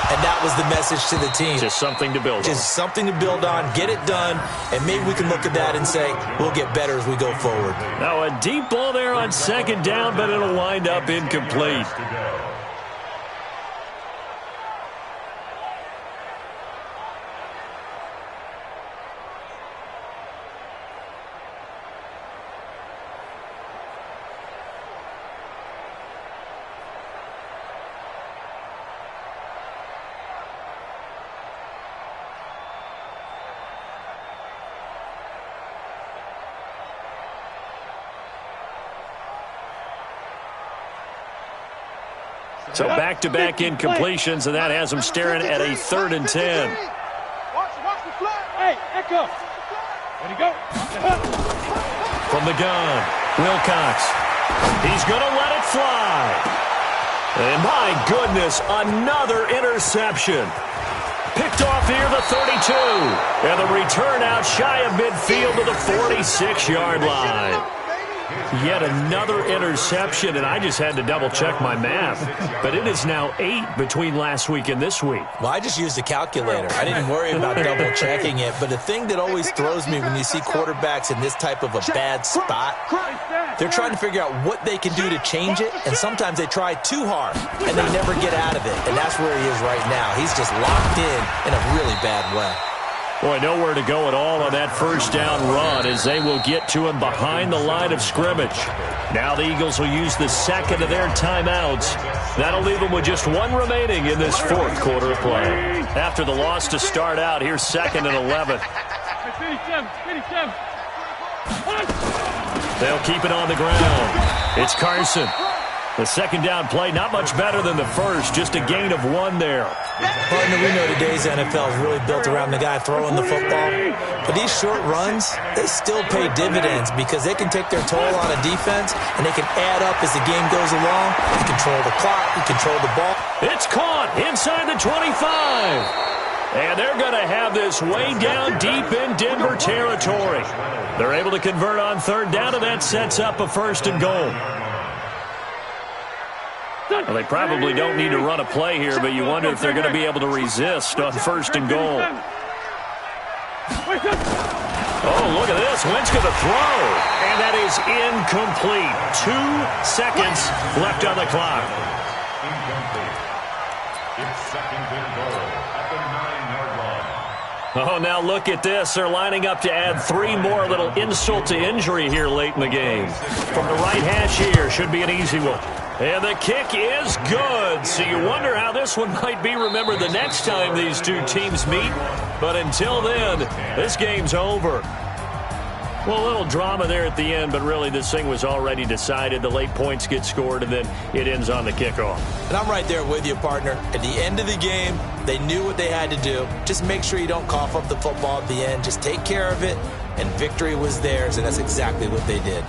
S3: And that was the message to the team.
S2: Just something to build on.
S3: Just something to build on, get it done, and maybe we can look at that and say, we'll get better as we go forward.
S2: Now a deep ball there on second down, but it'll wind up incomplete. So back-to-back incompletions, and that has them staring at a 3rd and 10.
S5: Watch the flag. Hey, Echo. Ready to go.
S2: From the gun, Wilcox. He's going to let it fly. And my goodness, another interception. Picked off here, the 32. And the return out shy of midfield to the 46-yard line. Yet another interception, and I just had to double-check my math. But it is now 8 between last week and this week.
S3: Well, I just used a calculator. I didn't worry about double-checking it. But the thing that always throws me when you see quarterbacks in this type of a bad spot, they're trying to figure out what they can do to change it, and sometimes they try too hard, and they never get out of it. And that's where he is right now. He's just locked in a really bad way.
S2: Boy, nowhere to go at all on that first down run as they will get to him behind the line of scrimmage. Now the Eagles will use the second of their timeouts. That'll leave them with just 1 remaining in this 4th quarter of play. After the loss to start out, here's 2nd and 11.
S5: 57.
S2: They'll keep it on the ground. It's Carson. The second down play, not much better than the first, just a gain of 1 there.
S3: Partner, we know today's NFL is really built around the guy throwing the football. But these short runs, they still pay dividends because they can take their toll on a defense and they can add up as the game goes along. You control the clock, you control the ball.
S2: It's caught inside the 25. And they're going to have this way down deep in Denver territory. They're able to convert on third down, and that sets up a first and goal. Well, they probably don't need to run a play here, but you wonder if they're going to be able to resist on first and goal. Oh, look at this. Wentz going to throw. And that is incomplete. 2 seconds left on the clock.
S4: Incomplete. It's second and goal at the 9-yard line.
S2: Oh, now look at this. They're lining up to add 3 more. A little insult to injury here late in the game. From the right hash here. Should be an easy one. And the kick is good. So you wonder how this one might be remembered the next time these two teams meet. But until then, this game's over. Well, a little drama there at the end, but really this thing was already decided. The late points get scored, and then it ends on the kickoff.
S3: And I'm right there with you, partner. At the end of the game, they knew what they had to do. Just make sure you don't cough up the football at the end. Just take care of it, and victory was theirs, and that's exactly what they did.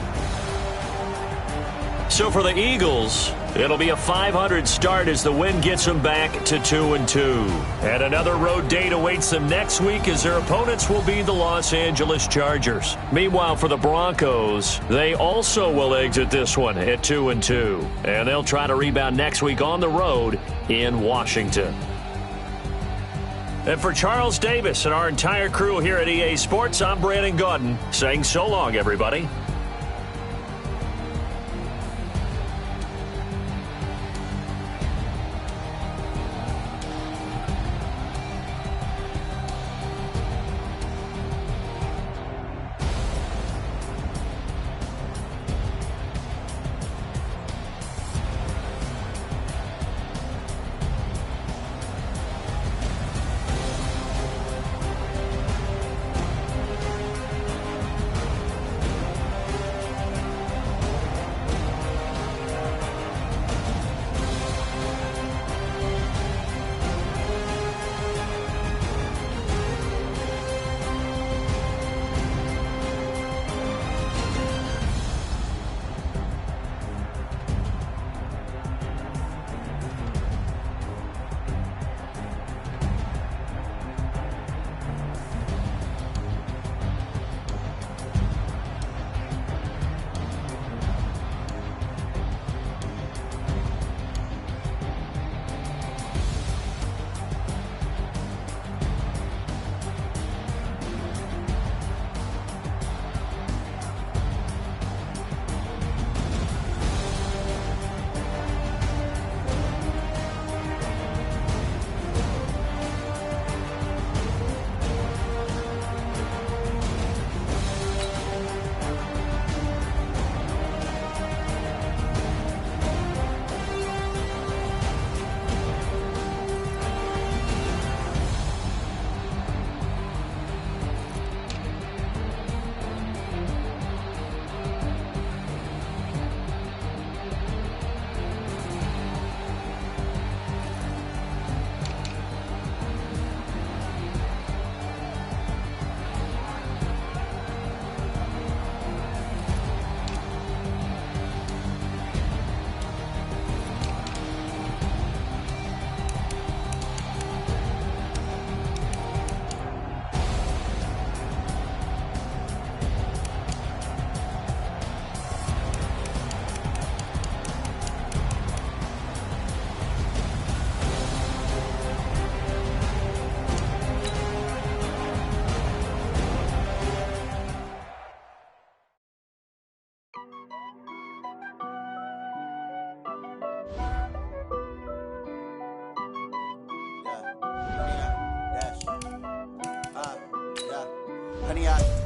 S2: So for the Eagles, it'll be a 500 start as the win gets them back to 2-2. And another road date awaits them next week as their opponents will be the Los Angeles Chargers. Meanwhile, for the Broncos, they also will exit this one at 2-2. And they'll try to rebound next week on the road in Washington. And for Charles Davis and our entire crew here at EA Sports, I'm Brandon Gaudin saying so long, everybody.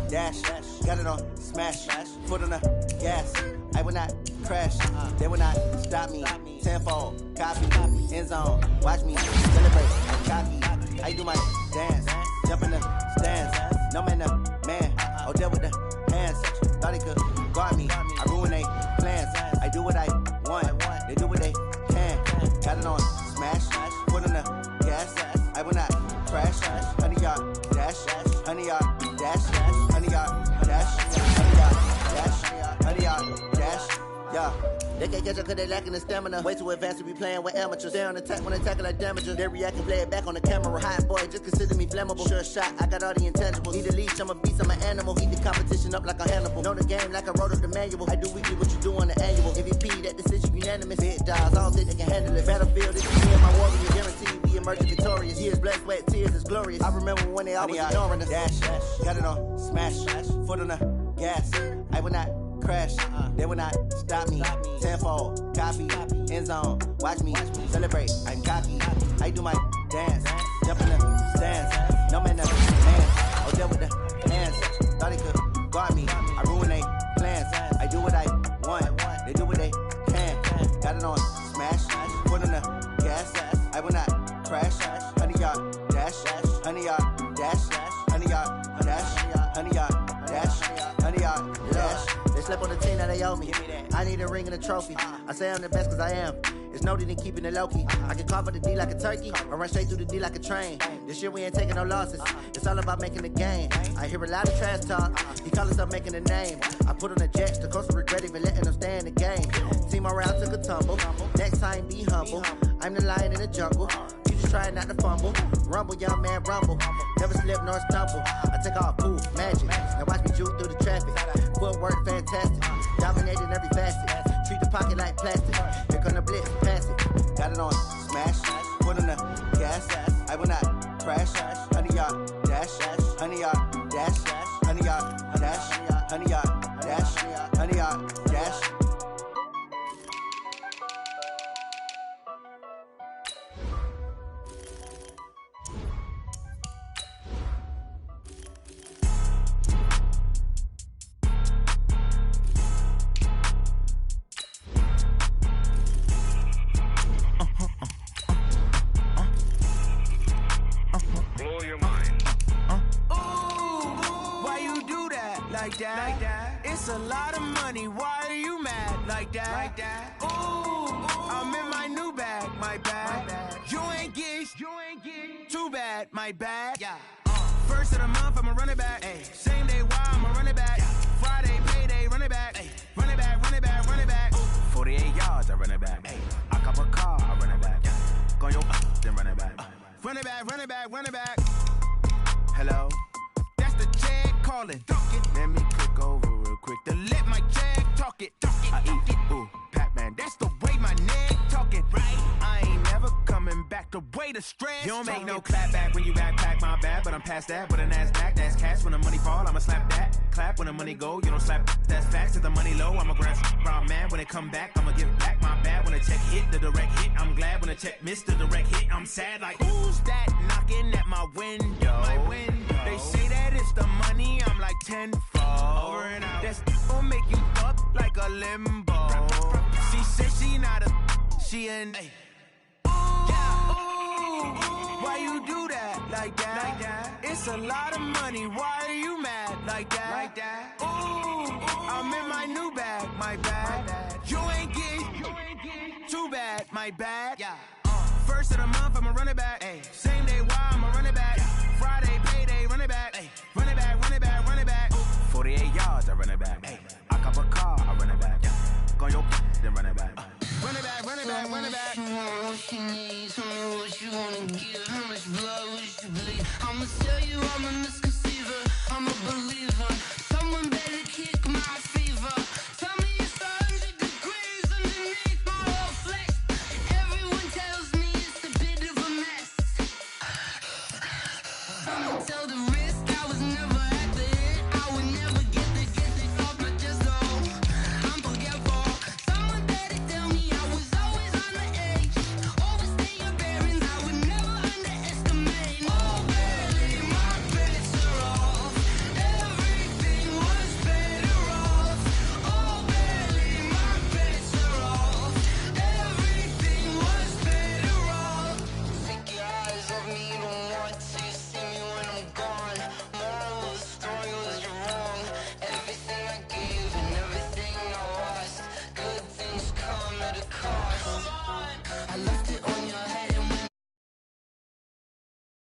S1: Dash, got it on, smash, foot on the gas. I will not crash, they will not stop me. Tenfold, copy, end zone, watch me celebrate. Cocky, I do my dance, jump in the stands. No man, man, oh there with the hands. Thought he could guard me, I ruin they plans. I do what I want, they do what they can. Got it on, smash, foot on the gas. I will not crash, 100-yard dash, 100-yard dash, 100-yard dash, 100-yard dash, 100-yard dash, yeah. They can't catch up cause they lacking the stamina. Way too advanced to be playing with amateurs. They on attack when they tackle like damagers. They react and play it back on the camera. Hot boy, just consider me flammable. Sure shot, I got all the intangibles. Need a leash, I'm a beast, I'm an animal. Eat the competition up like a Hannibal. Know the game like I wrote up the manual. I do weekly what you do on the annual. MVP, that decision unanimous. Big dogs, all think they can handle it. Battlefield, this is me and my warrior. Guaranteed we emerging victorious. Years, blood, sweat, tears, is glorious. I remember when they always ignoring us. Dash, got it on, smash, foot on the gas. I will not crash, they will not stop me. Tenfold, copy, end zone, watch me celebrate. I'm cocky, I do my dance, jump in the stands. No man, no man. Oh, there with the hands. Thought he could guard me. I ruin they plans. I do what I want. They do what they can. Got it on smash, foot on the gas. I will not crash. 100-yard dash, 100-yard dash, 100-yard dash, 100-yard dash, 100-yard dash. They slept on the team that they owe me. I need a ring and a trophy. I say I'm the best cause I am. It's noted in keeping it low-key. I can carve up the D like a turkey or run straight through the D like a train. This year we ain't taking no losses. It's all about making the game. I hear a lot of trash talk. He call himself making a name. I put on the Jets. The coach will regret even letting them stay in the game. Team around took a tumble. Next time be humble. I'm the lion in the jungle. You just try not to fumble. Rumble, young man, rumble. Never slip nor stumble. I take off, poof, magic. Now watch me juke through the traffic. Footwork fantastic. Dominating every facet. Treat the pocket like plastic. Here come the blitz, pass it. Got it on smash. Put on the gas. I will not crash. 100-yard dash. 100-yard dash. 100-yard dash. 100-yard dash. 100-yard dash.
S8: Like that. It's a lot of money. Why are you mad like that? Ooh, I'm in my new bag. My bad. You ain't get too bad. My bad. Yeah. First of the month, I'ma run it back. Ay. Same day, why I'ma run it back. Friday, payday, run it back. Ay. Run it back, run it back, run it back. 48 yards, I run it back. Ay. I cop a car, I run it back. Go your then run it back. Run it back, run it back, run it back. Hello? That's the check calling. Let me click over real quick to let my check talk it. I eat it, ooh, Pac-Man. That's the way my neck talking, right? I ain't never coming back the way the stress. You don't make no clap back when you backpack, my bad. But I'm past that with a NASDAQ. That's cash when the money fall, I'ma slap that. Clap when the money go, you don't slap. That's facts. If the money low, I'ma grab round man. When it come back, I'ma give back my bad. When the check hit, the direct hit. I'm glad when the check missed the direct hit. I'm sad like, who's that knocking at my window? My window. They say that it's the money, I'm like tenfold. Over and out. That's gon' make you up like a limbo. She said she not a, she an. Ay. Ooh, why you do that like that? It's a lot of money. Why are you mad like that? Ooh, I'm in my new bag. My bad. You ain't get too bad. My bad. Yeah. First of the month, I'ma run it back. Ay. Same day, why I'ma run it back. Friday, payday, run it back. Ay. Run it back, run it back, run it back. 48 yards, I run it back. Ay. I cop a car, I run it back. Go your then run it back. Run it back, run it back, run it back.
S9: What you need, tell me what you wanna give. How much blood would you bleed? I'ma tell you I'm a misconceiver, I'm a believer.